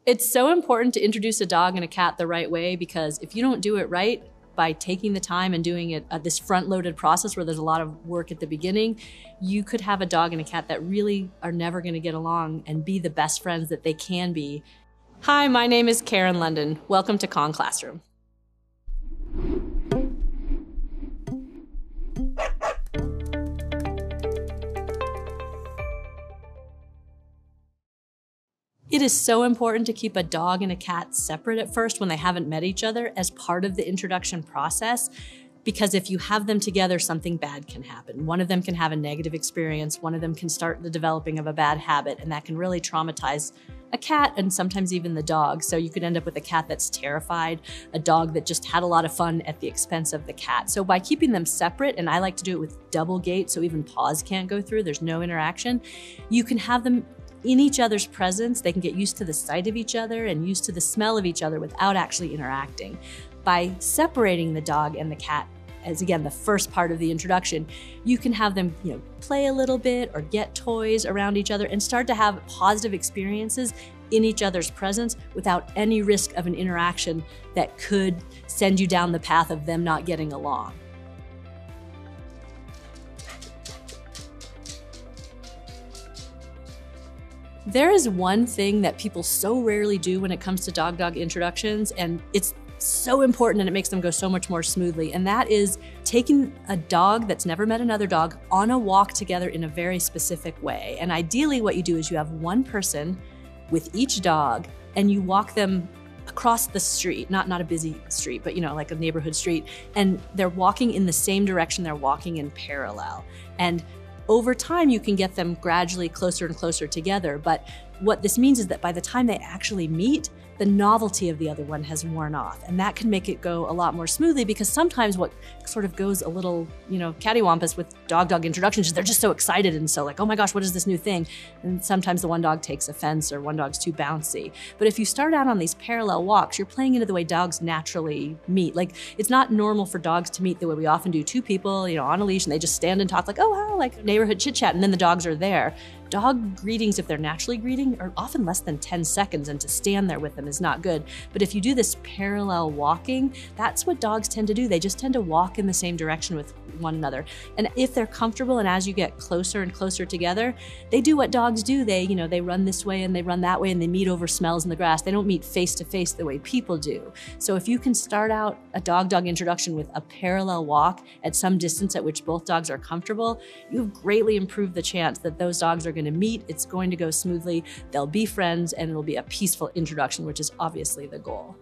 It's so important to introduce a dog and a cat the right way, because if you don't do it right, by taking the time and doing it this front-loaded process where there's a lot of work at the beginning, you could have a dog and a cat that really are never going to get along and be the best friends that they can be. Hi, my name is Karen London. Welcome to Kong Classroom. It is so important to keep a dog and a cat separate at first when they haven't met each other as part of the introduction process, because if you have them together, something bad can happen. One of them can have a negative experience, one of them can start the developing of a bad habit, and that can really traumatize a cat and sometimes even the dog. So you could end up with a cat that's terrified, a dog that just had a lot of fun at the expense of the cat. So by keeping them separate, and I like to do it with double gate so even paws can't go through, there's no interaction, you can have them in each other's presence. They can get used to the sight of each other and used to the smell of each other without actually interacting. By separating the dog and the cat, as again, the first part of the introduction, you can have them, play a little bit or get toys around each other and start to have positive experiences in each other's presence without any risk of an interaction that could send you down the path of them not getting along. There is one thing that people so rarely do when it comes to dog-dog introductions, and it's so important and it makes them go so much more smoothly, and that is taking a dog that's never met another dog on a walk together in a very specific way. And ideally what you do is you have one person with each dog and you walk them across the street, not a busy street, but like a neighborhood street, and they're walking in the same direction, they're walking in parallel. And over time, you can get them gradually closer and closer together, but what this means is that by the time they actually meet, the novelty of the other one has worn off, and that can make it go a lot more smoothly, because sometimes what sort of goes a little, cattywampus with dog-dog introductions is they're just so excited and so like, oh my gosh, what is this new thing? And sometimes the one dog takes offense or one dog's too bouncy. But if you start out on these parallel walks, you're playing into the way dogs naturally meet. Like, it's not normal for dogs to meet the way we often do, two people, on a leash, and they just stand and talk like, oh, wow, like neighborhood chit-chat, and then the dogs are there. Dog greetings, if they're naturally greeting, are often less than 10 seconds, and to stand there with them is not good. But if you do this parallel walking, that's what dogs tend to do. They just tend to walk in the same direction with one another. And if they're comfortable, and as you get closer and closer together, they do what dogs do. They run this way and they run that way, and they meet over smells in the grass. They don't meet face to face the way people do. So if you can start out a dog-dog introduction with a parallel walk at some distance at which both dogs are comfortable, you've greatly improved the chance that those dogs are going to meet, it's going to go smoothly, they'll be friends, and it'll be a peaceful introduction, which is obviously the goal.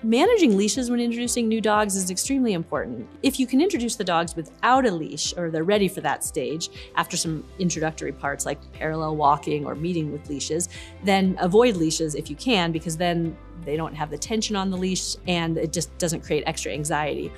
Managing leashes when introducing new dogs is extremely important. If you can introduce the dogs without a leash, or they're ready for that stage after some introductory parts like parallel walking or meeting with leashes, then avoid leashes if you can, because then they don't have the tension on the leash and it just doesn't create extra anxiety.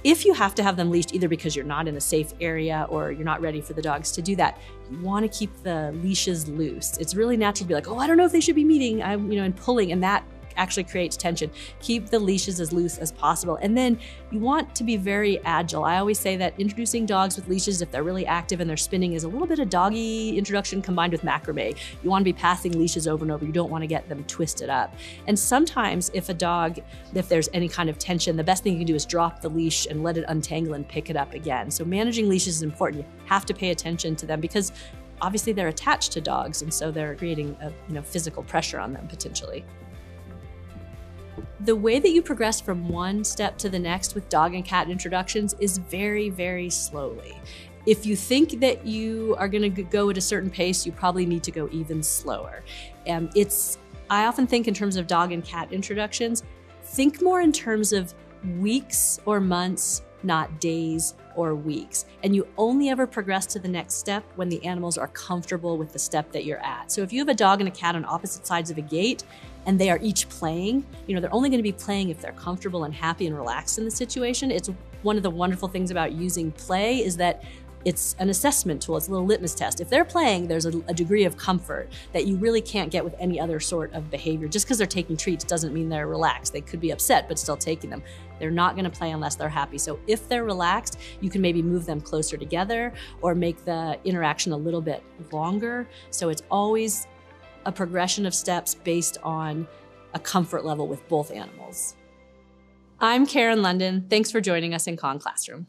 If you have to have them leashed, either because you're not in a safe area or you're not ready for the dogs to do that, you want to keep the leashes loose. It's really natural to be like, oh, I don't know if they should be meeting, and pulling, and that actually creates tension. Keep the leashes as loose as possible. And then you want to be very agile. I always say that introducing dogs with leashes, if they're really active and they're spinning, is a little bit of doggy introduction combined with macrame. You want to be passing leashes over and over. You don't want to get them twisted up. And sometimes if there's any kind of tension, the best thing you can do is drop the leash and let it untangle and pick it up again. So managing leashes is important. You have to pay attention to them, because obviously they're attached to dogs, and so they're creating physical pressure on them potentially. The way that you progress from one step to the next with dog and cat introductions is very, very slowly. If you think that you are going to go at a certain pace, you probably need to go even slower. I often think in terms of dog and cat introductions, think more in terms of weeks or months, not days or weeks. And you only ever progress to the next step when the animals are comfortable with the step that you're at. So if you have a dog and a cat on opposite sides of a gate, and they are each playing, they're only going to be playing if they're comfortable and happy and relaxed in the situation. It's one of the wonderful things about using play is that it's an assessment tool, it's a little litmus test. If they're playing, there's a degree of comfort that you really can't get with any other sort of behavior. Just because they're taking treats doesn't mean they're relaxed. They could be upset, but still taking them. They're not gonna play unless they're happy. So if they're relaxed, you can maybe move them closer together or make the interaction a little bit longer. So it's always a progression of steps based on a comfort level with both animals. I'm Karen London. Thanks for joining us in Khan Classroom.